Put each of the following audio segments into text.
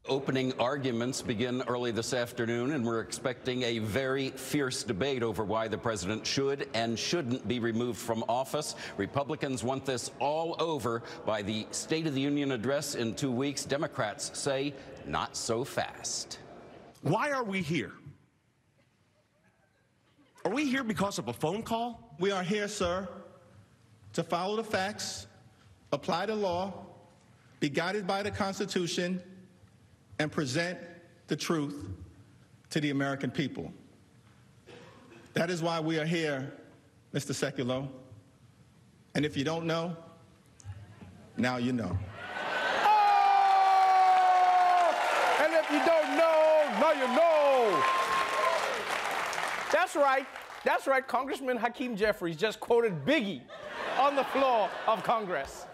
Opening arguments begin early this afternoon, and we're expecting a very fierce debate over why the president should and shouldn't be removed from office. Republicans want this all over by the State of the Union address in 2 weeks. Democrats say not so fast. Why are we here? Are we here because of a phone call? We are here, sir, to follow the facts, apply the law, be guided by the Constitution, and present the truth to the American people. That is why we are here, Mr. Sekulow. And if you don't know, now you know. Oh! And if you don't know, now you know. That's right. That's right. Congressman Hakeem Jeffries just quoted Biggie on the floor of Congress.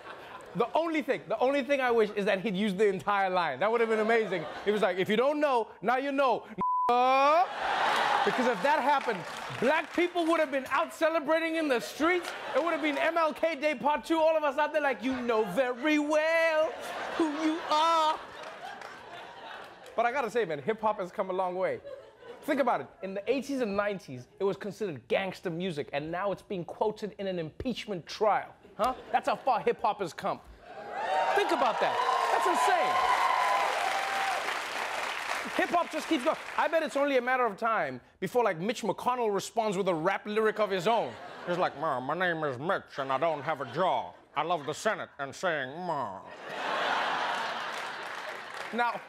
The only thing I wish is that he'd used the entire line. That would have been amazing. It was like, if you don't know, now you know. Because if that happened, black people would have been out celebrating in the streets. It would have been MLK Day Part 2. All of us out there like, you know very well who you are. But I gotta say, man, hip-hop has come a long way. Think about it. In the 80s and 90s, it was considered gangster music, and now it's being quoted in an impeachment trial. Huh? That's how far hip-hop has come. Think about that. That's insane. Hip-hop just keeps going. I bet it's only a matter of time before, like, Mitch McConnell responds with a rap lyric of his own. He's like, "Ma, my name is Mitch, and I don't have a jaw. I love the Senate and saying, ma." Now,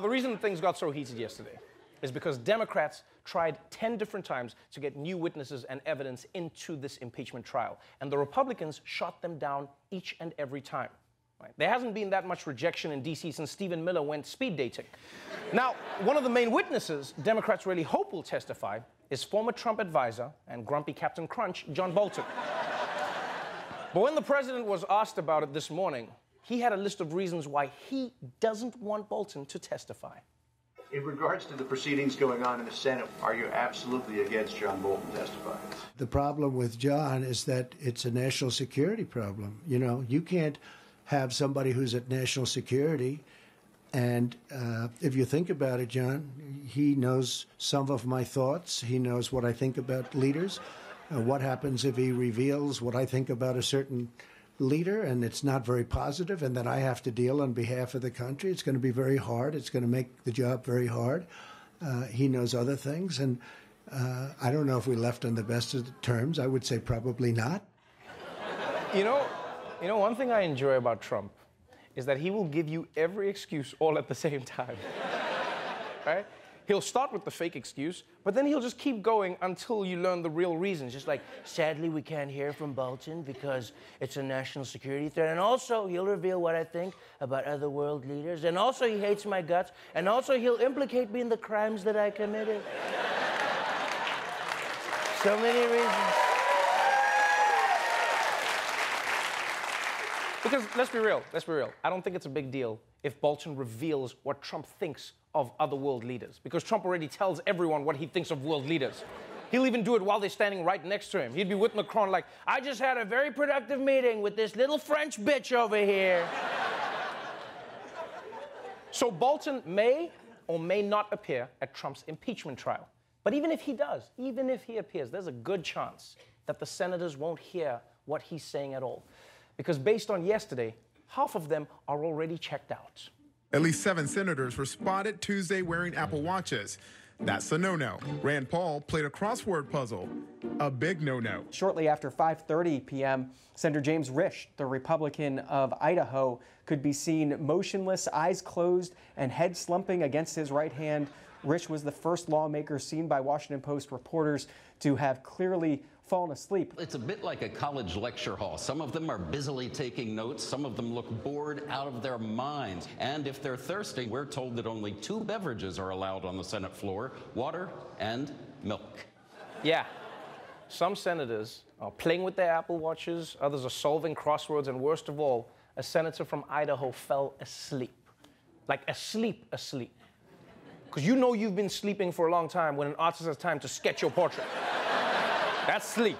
the reason things got so heated yesterday is because Democrats tried 10 different times to get new witnesses and evidence into this impeachment trial. And the Republicans shot them down each and every time. Right? There hasn't been that much rejection in D.C. since Stephen Miller went speed dating. Now, one of the main witnesses Democrats really hope will testify is former Trump advisor and grumpy Captain Crunch, John Bolton. But when the president was asked about it this morning, he had a list of reasons why he doesn't want Bolton to testify. In regards to the proceedings going on in the Senate, are you absolutely against John Bolton testifying? The problem with John is that it's a national security problem. You know, you can't have somebody who's at national security, and if you think about it, John, he knows some of my thoughts. He knows what I think about leaders. What happens if he reveals what I think about a certain leader, and it's not very positive, and then I have to deal on behalf of the country? It's going to be very hard. It's going to make the job very hard. He knows other things, and I don't know if we left on the best of terms. I would say probably not. You know, one thing I enjoy about Trump is that he will give you every excuse all at the same time. Right? He'll start with the fake excuse, but then he'll just keep going until you learn the real reasons. Just like, sadly, we can't hear from Bolton because it's a national security threat. And also, he'll reveal what I think about other world leaders. And also, he hates my guts. And also, he'll implicate me in the crimes that I committed. So many reasons. Because let's be real. I don't think it's a big deal if Bolton reveals what Trump thinks of other world leaders, because Trump already tells everyone what he thinks of world leaders. He'll even do it while they're standing right next to him. He'd be with Macron like, "I just had a very productive meeting with this little French bitch over here." So Bolton may or may not appear at Trump's impeachment trial. But even if he does, even if he appears, there's a good chance that the senators won't hear what he's saying at all. Because based on yesterday, half of them are already checked out. At least 7 senators were spotted Tuesday wearing Apple Watches. That's a no-no. Rand Paul played a crossword puzzle. A big no-no. Shortly after 5:30 p.m., Senator James Risch, the Republican of Idaho, could be seen motionless, eyes closed, and head slumping against his right hand. Risch was the first lawmaker seen by Washington Post reporters to have clearly fallen asleep. It's a bit like a college lecture hall. Some of them are busily taking notes. Some of them look bored out of their minds. And if they're thirsty, we're told that only 2 beverages are allowed on the Senate floor: water and milk. Yeah. Some senators are playing with their Apple Watches. Others are solving crosswords. And worst of all, a senator from Idaho fell asleep. Like asleep. Because you know you've been sleeping for a long time when an artist has time to sketch your portrait. That's sleep.